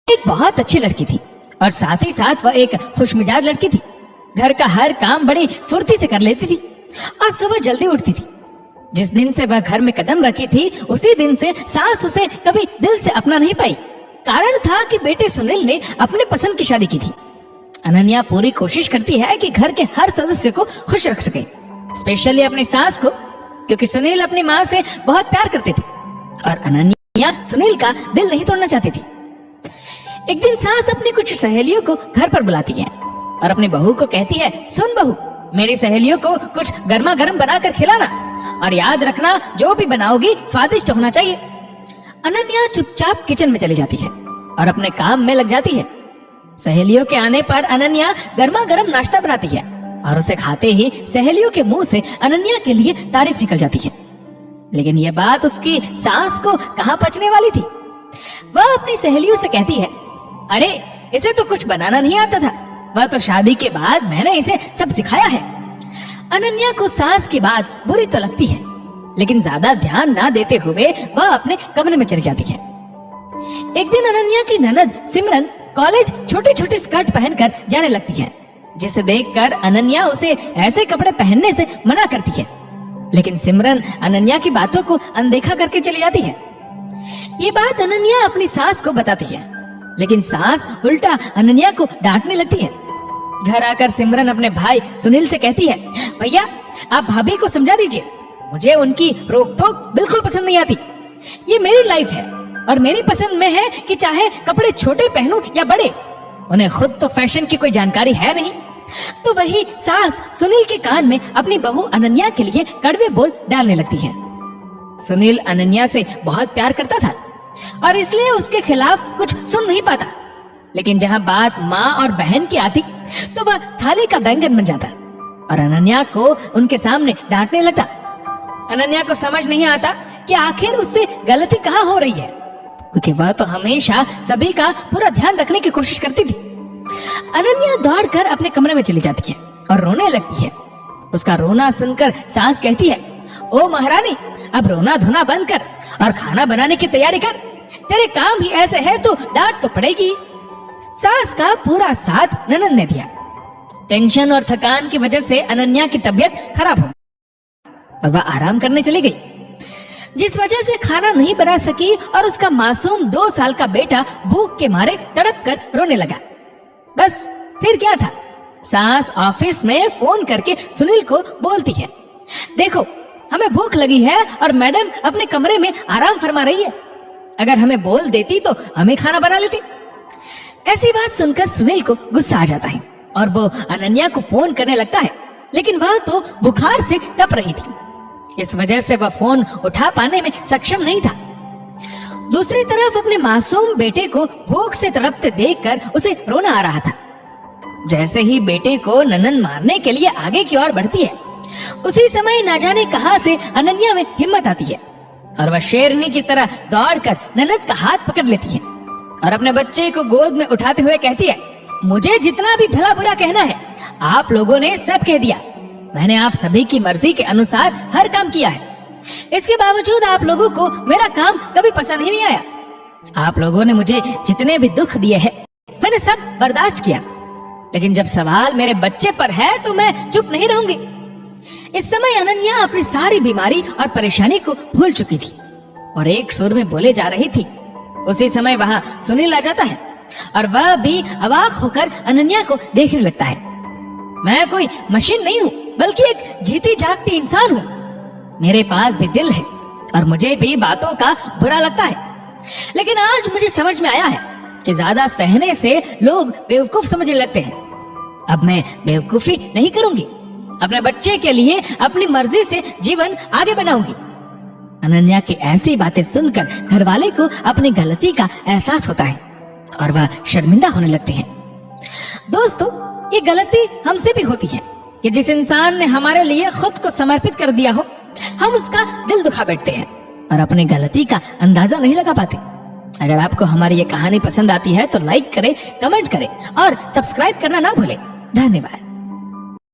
एक बहुत अच्छी लड़की थी और साथ ही साथ वह एक खुशमिजाज लड़की थी। घर का हर काम बड़ी फुर्ती से कर लेती थी और सुबह जल्दी उठती थी। जिस दिन से वह घर में कदम रखी थी उसी दिन से सास उसे कभी दिल से अपना नहीं पाई। कारण था कि बेटे सुनील ने अपने पसंद की शादी की थी। अनन्या पूरी कोशिश करती है कि घर के हर सदस्य को खुश रख सके, स्पेशली अपनी सास को, क्योंकि सुनील अपनी माँ से बहुत प्यार करते थे और अनन्या सुनील का दिल नहीं तोड़ना चाहती थी। एक दिन सास अपनी कुछ सहेलियों को घर पर बुलाती है और अपनी बहू को कहती है, सुन बहू, मेरी सहेलियों को कुछ गर्मा गर्म बनाकर खिलाना और याद रखना जो भी बनाओगी स्वादिष्ट होना चाहिए। अनन्या चुपचाप किचन में चली जाती है और अपने काम में लग जाती है। सहेलियों के आने पर अनन्या गर्मा गर्म नाश्ता बनाती है और उसे खाते ही सहेलियों के मुंह से अनन्या के लिए तारीफ निकल जाती है। लेकिन यह बात उसकी सास को कहां पचने वाली थी। वह अपनी सहेलियों से कहती है, अरे इसे तो कुछ बनाना नहीं आता था, वह तो शादी के बाद मैंने इसे सब सिखाया है। अनन्या को सास की बात बुरी तो लगती है, लेकिन ज्यादा ध्यान ना देते हुए वह अपने कमरे में चली जाती है। एक दिन अनन्या की ननद सिमरन कॉलेज छोटे छोटे स्कर्ट पहनकर जाने लगती है, जिसे देखकर अनन्या उसे ऐसे कपड़े पहनने से मना करती है। लेकिन सिमरन अनन्या की बातों को अनदेखा करके चली जाती है। ये बात अनन्या अपनी सास को बताती है, लेकिन सास उल्टा अनन्या को डांटने लगती है। घर आकर सिमरन अपने भाई सुनील से कहती है, भैया आप भाभी को समझा दीजिए, मुझे उनकी रोक टोक बिल्कुल पसंद नहीं आती। ये मेरी लाइफ है और मेरी पसंद में है कि चाहे कपड़े छोटे पहनूं या बड़े। उन्हें खुद तो फैशन की कोई जानकारी है नहीं। तो वही सास सुनील के कान में अपनी बहू अनन्या के लिए कड़वे बोल डालने लगती है। सुनील अनन्या से बहुत प्यार करता था और इसलिए उसके खिलाफ कुछ सुन नहीं पाता। लेकिन जहां बात माँ और बहन की आती तो वह थाली का बैंगन बन जाता और अनन्या को उनके सामने डांटने लगता। अनन्या को समझ नहीं आता कि आखिर उससे गलती कहाँ हो रही है, क्योंकि वह तो हमेशा सभी का पूरा ध्यान रखने की कोशिश करती थी। अनन्या दौड़कर अपने कमरे में चली जाती है और रोने लगती है। उसका रोना सुनकर सास कहती है, ओ महारानी, अब रोना धोना बंद कर और खाना बनाने की तैयारी कर। तेरे काम ही ऐसे है तो डांट तो पड़ेगी। सास का पूरा साथ ननद ने दिया। टेंशन और थकान की वजह से अनन्या की तबीयत खराब हो गई और वह आराम करने चली गई, जिस वजह से खाना नहीं बना सकी और उसका मासूम 2 साल का बेटा भूख के मारे तड़प कर रोने लगा। बस फिर क्या था, सास ऑफिस में फोन करके सुनील को बोलती है, देखो हमें भूख लगी है और मैडम अपने कमरे में आराम फरमा रही है, अगर हमें बोल देती तो हमें खाना बना लेती। ऐसी बात सुनकर सुनील को गुस्सा आ जाता है और वो अनन्या को फोन करने लगता है, लेकिन वह तो बुखार से तप रही थी, इस वजह से वह फोन उठा पाने में सक्षम नहीं था। दूसरी तरफ अपने मासूम बेटे को भूख से तड़पते देखकर उसे रोना आ रहा था। जैसे ही बेटे को ननद मारने के लिए आगे की ओर बढ़ती है, उसी समय ना जाने कहां से अनन्या में हिम्मत आती है और वह शेरनी की तरह दौड़कर ननद का हाथ पकड़ लेती है और अपने बच्चे को गोद में उठाते हुए कहती है, मुझे जितना भी भला बुरा कहना है आप लोगों ने सब कह दिया। मैंने आप सभी की मर्जी के अनुसार हर काम किया है, इसके बावजूद आप लोगों को मेरा काम कभी पसंद ही नहीं आया। आप लोगों ने मुझे जितने भी दुख दिए हैं मैंने सब बर्दाश्त किया, लेकिन जब सवाल मेरे बच्चे पर है तो मैं चुप नहीं रहूंगी। इस समय अनन्या अपनी सारी बीमारी और परेशानी को भूल चुकी थी और एक सुर में बोले जा रही थी। उसी समय वहां सुनील आ जाता है और वह भी अवाक होकर अनन्या को देखने लगता है। मैं कोई मशीन नहीं हूँ, बल्कि एक जीती जागती इंसान हूँ। मेरे पास भी दिल है और मुझे भी बातों का बुरा लगता है, लेकिन आज मुझे समझ में आया है कि ज्यादा सहने से लोग बेवकूफ समझने लगते हैं। अब मैं बेवकूफी नहीं करूंगी, अपने बच्चे के लिए अपनी मर्जी से जीवन आगे बनाऊंगी। अनन्या की ऐसी बातें सुनकर घरवाले को अपनी गलती का एहसास होता है और वह शर्मिंदा होने लगते हैं। दोस्तों, ये गलती हमसे भी होती है कि जिस इंसान ने हमारे लिए खुद को समर्पित कर दिया हो, हम उसका दिल दुखा बैठते हैं और अपनी गलती का अंदाजा नहीं लगा पाते। अगर आपको हमारी ये कहानी पसंद आती है तो लाइक करें, कमेंट करें और सब्सक्राइब करना ना भूलें। धन्यवाद।